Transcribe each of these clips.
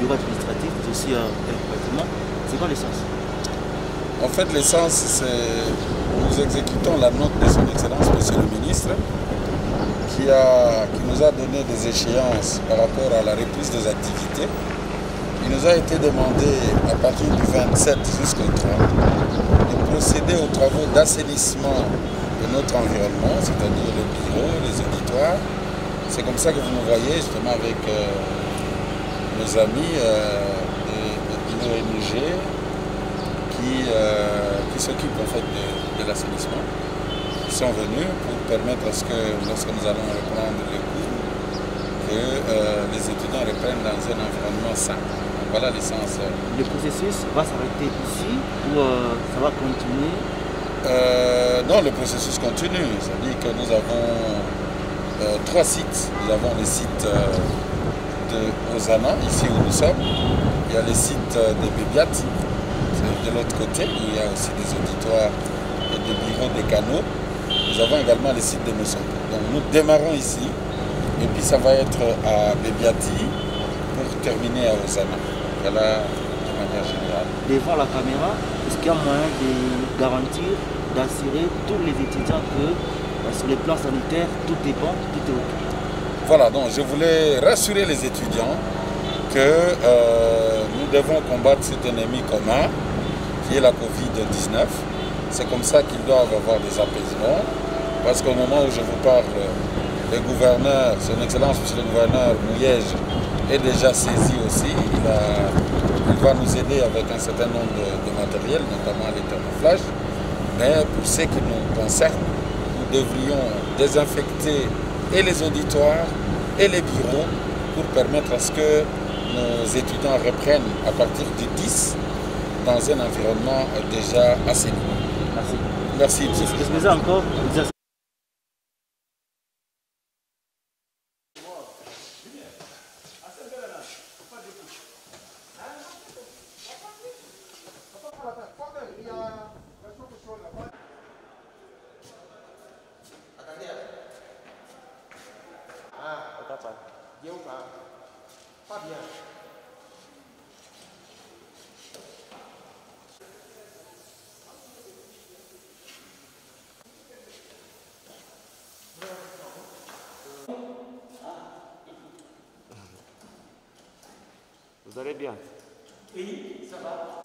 niveau administratif, mais aussi complètement. C'est quoi l'essence? En fait, l'essence, c'est nous exécutons la note de son Excellence, Monsieur le Ministre, qui nous a donné des échéances par rapport à la reprise des activités. Il nous a été demandé, à partir du 27 jusqu'au 30, de procéder aux travaux d'assainissement de notre environnement, c'est-à-dire les bureaux, les auditoires. C'est comme ça que vous nous voyez justement avec nos amis de l'ONG qui s'occupent en fait de l'assainissement. Ils sont venus pour permettre à ce que, lorsque nous allons reprendre les cours, que les étudiants reprennent dans un environnement sain. Voilà l'essence. Le processus va s'arrêter ici ou ça va continuer? Non, le processus continue. C'est-à-dire que nous avons 3 sites. Nous avons le site de Ozana, ici où nous sommes. Il y a le site de Bébiat, c'est de l'autre côté, où il y a aussi des auditoires et des bureaux, des canaux. Nous avons également le site de Messompo. Donc nous démarrons ici, et puis ça va être à Bébiati pour terminer à Ozana. Voilà, de manière générale. Devant la caméra, est-ce qu'il y a moyen de garantir, d'assurer tous les étudiants que sur le plan sanitaire, tout est bon, tout est OK? Voilà, donc je voulais rassurer les étudiants que nous devons combattre cet ennemi commun qui est la Covid-19. C'est comme ça qu'ils doivent avoir des apaisements, parce qu'au moment où je vous parle, le gouverneur, son Excellence, Monsieur le gouverneur Mouyège, est déjà saisi aussi. Il va nous aider avec un certain nombre de matériel, notamment les thermoflages. Mais pour ce qui nous concerne, nous devrions désinfecter et les auditoires et les bureaux pour permettre à ce que nos étudiants reprennent à partir du 10 dans un environnement déjà assaini. Merci. Merci, monsieur. Est-ce que encore Pas bien. Vous allez bien? Oui, ça va.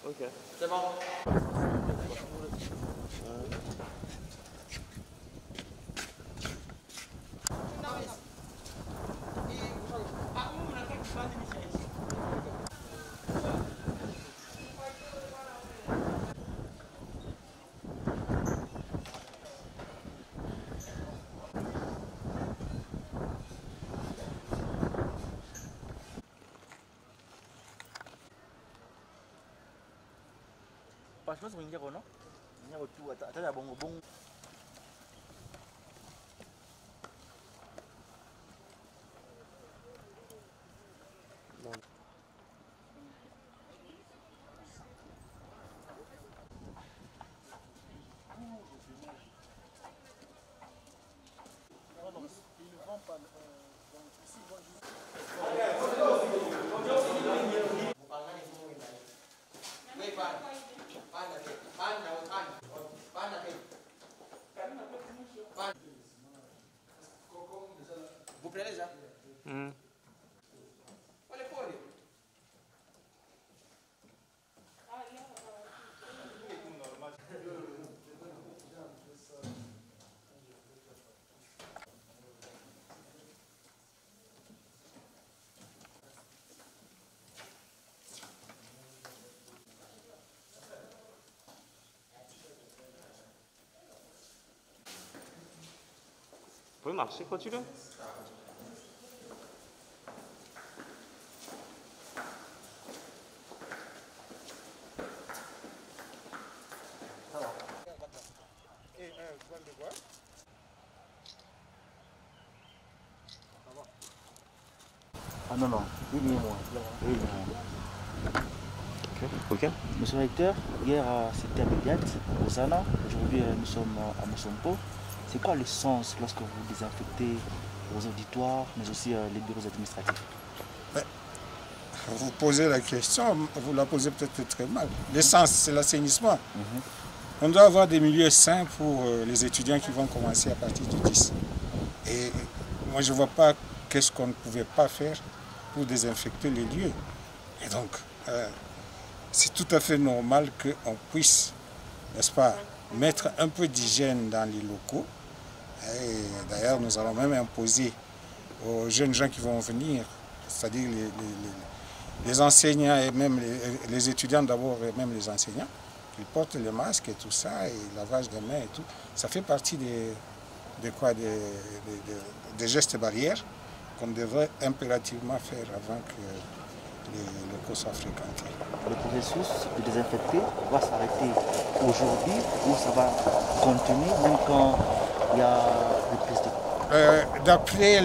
Ok. C'est bon. Parce que c'est un non? Il y a tout. Attends, bon. Vous prenez déjà? marcher, continue. Ah non, non, il est moi. Ok. Monsieur le recteur, hier c'était à Bédiat, au Zana. Aujourd'hui nous sommes à Moussompo. C'est quoi le sens lorsque vous désinfectez vos auditoires, mais aussi les bureaux administratifs? Vous posez la question, vous la posez peut-être très mal. L'essence, c'est l'assainissement. On doit avoir des milieux sains pour les étudiants qui vont commencer à partir du 10. Et moi, je ne vois pas qu'est-ce qu'on ne pouvait pas faire pour désinfecter les lieux. Et donc, c'est tout à fait normal qu'on puisse, n'est-ce pas, mettre un peu d'hygiène dans les locaux. Et d'ailleurs, nous allons même imposer aux jeunes gens qui vont venir, c'est-à-dire les enseignants et même les étudiants d'abord et même les enseignants, qu'ils portent les masques et tout ça, et lavage de mains et tout. Ça fait partie des gestes barrières qu'on devrait impérativement faire avant que les locaux soient fréquentés. Le processus de désinfecter va s'arrêter aujourd'hui ou ça va continuer même quand il y a des prises de... D'après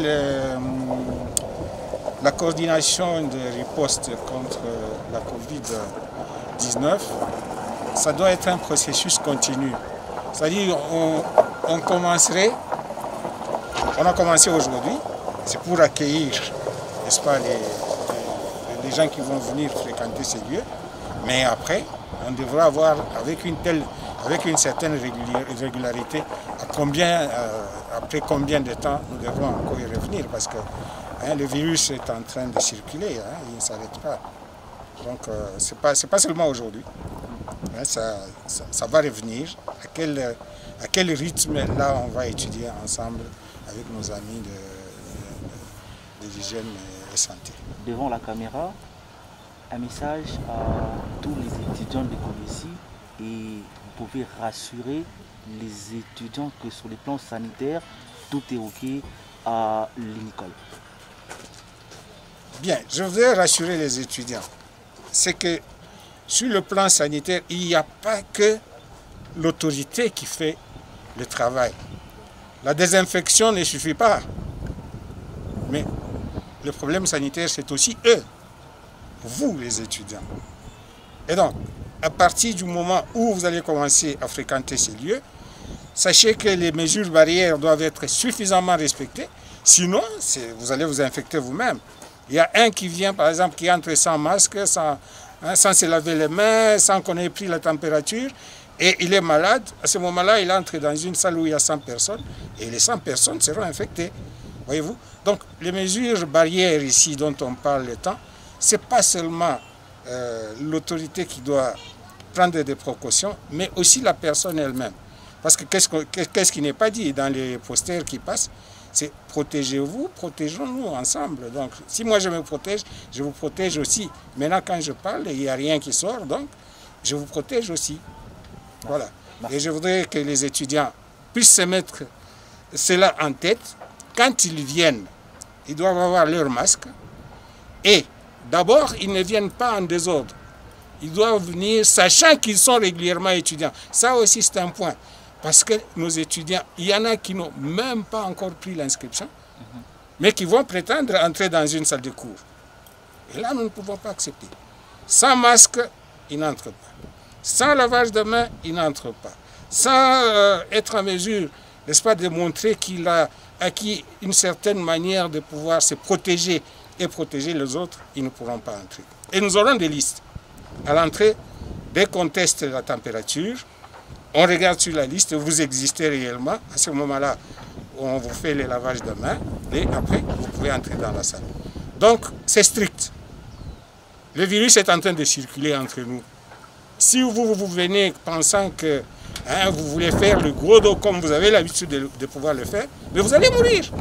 la coordination de riposte contre la Covid-19, ça doit être un processus continu. C'est-à-dire on a commencé aujourd'hui, c'est pour accueillir, n'est-ce pas, les gens qui vont venir fréquenter ces lieux, mais après, on devra avoir avec une certaine régularité après combien de temps nous devrons encore y revenir, parce que le virus est en train de circuler, il ne s'arrête pas. Donc c'est pas seulement aujourd'hui, ça va revenir. À quel rythme là on va étudier ensemble avec nos amis de l'hygiène et santé. Devant la caméra, un message à tous les étudiants de Covici et vous pouvez rassurer les étudiants que sur le plan sanitaire, tout est OK à l'école. Bien, je voudrais rassurer les étudiants. C'est que sur le plan sanitaire, il n'y a pas que l'autorité qui fait le travail. La désinfection ne suffit pas. Mais le problème sanitaire, c'est aussi eux, vous les étudiants. Et donc, à partir du moment où vous allez commencer à fréquenter ces lieux, sachez que les mesures barrières doivent être suffisamment respectées. Sinon, vous allez vous infecter vous-même. Il y a un qui vient, par exemple, qui entre sans masque, sans se laver les mains, sans qu'on ait pris la température, et il est malade. À ce moment-là, il entre dans une salle où il y a 100 personnes, et les 100 personnes seront infectées. Voyez-vous? Donc, les mesures barrières ici dont on parle le temps, ce n'est pas seulement l'autorité qui doit prendre des précautions, mais aussi la personne elle-même. Parce que qu'est-ce qui n'est pas dit dans les posters qui passent? C'est protégez-vous, protégeons-nous ensemble. Donc, si moi je me protège, je vous protège aussi. Maintenant, quand je parle, il n'y a rien qui sort, donc je vous protège aussi. Voilà. Et je voudrais que les étudiants puissent se mettre cela en tête. Quand ils viennent, ils doivent avoir leur masque. Et d'abord, ils ne viennent pas en désordre. Ils doivent venir sachant qu'ils sont régulièrement étudiants. Ça aussi, c'est un point. Parce que nos étudiants, il y en a qui n'ont même pas encore pris l'inscription, mais qui vont prétendre entrer dans une salle de cours. Et là, nous ne pouvons pas accepter. Sans masque, ils n'entrent pas. Sans lavage de mains, ils n'entrent pas. Sans être en mesure, n'est-ce pas, de montrer qu'il a acquis une certaine manière de pouvoir se protéger et protéger les autres, ils ne pourront pas entrer. Et nous aurons des listes. À l'entrée, dès qu'on teste la température, on regarde sur la liste, vous existez réellement. À ce moment-là, on vous fait les lavages de mains et après, vous pouvez entrer dans la salle. Donc, c'est strict. Le virus est en train de circuler entre nous. Si vous venez pensant que vous voulez faire le gros dos comme vous avez l'habitude de pouvoir le faire, mais vous allez mourir.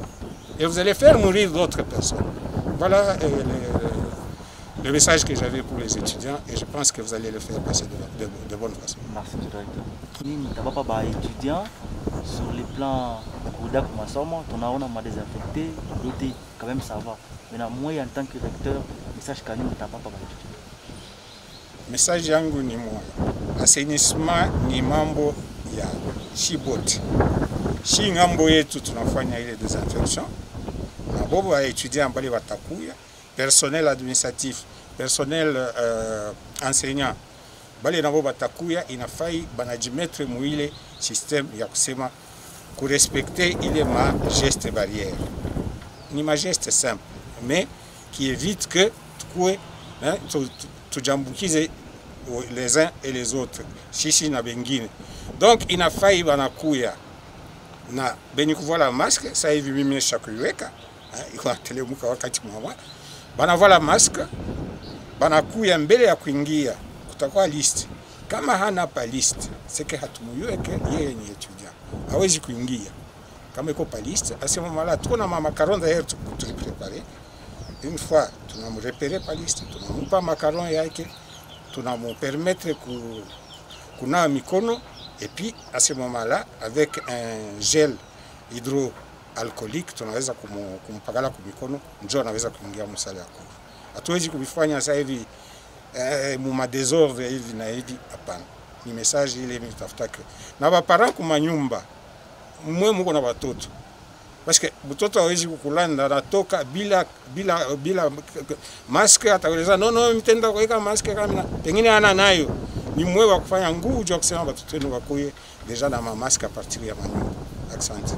Et vous allez faire mourir d'autres personnes. Voilà le message que j'avais pour les étudiants et je pense que vous allez le faire passer de bonne façon. Merci, directeur. D'abord, étudiants, sur le plan kuda kwa masomo tunaona madésinfecté yote quand même ça va. Maintenant moi en tant que recteur message kani mtapapa bali. Message yangu ni moja. Assainissement ni mambo ya shiboti. Shi ngambo yetu tunafanya ile désinfection. Na bobo ya étudiants ambali watakuya, personnel administratif, personnel enseignant. Bali na bobo watakuya inafai banajimetre muile système ya kusema kurespecter ile ma geste barrière. Ni ma geste simple mais qui évite que tukue tujambukize les uns et les autres sisi na bengine. Donc inafai banakuya na benye kuvala masque sasa hivi mimi nishakuiweka iko telemuka wakati mwa banavala masque banakuya mbele ya kuingia kutakuwa list kama hana pa list seke hatumuyueke yeye ni étudiant hawezi kuingia kama iko pa list asema mala tuna mama caron d'ailleurs tulipréparer une fois tunamrepérer pa list tunampa macaron yake tunamupermettre kunawa mikono et puis à ce moment-là avec un gel hydroalcoolique tunaweza kumpagala kwa mikono ndio anaweza kuingia msala yako. Hatuwezi kufanya sasa hivi mu désordre hivi na hivi hapana. Ni message ile mimi tafuta na baparents kwa nyumba mwe mko na watoto. Parce que mtoto hawezi kukulanda anatoka bila maske ataweza no mtenda kuweka maske kama pengine ana nayo. Ni mwe wa kufanya nguvu ya kusema watoto wenu wakoe deja na maske a partir ya manyumba. Asante.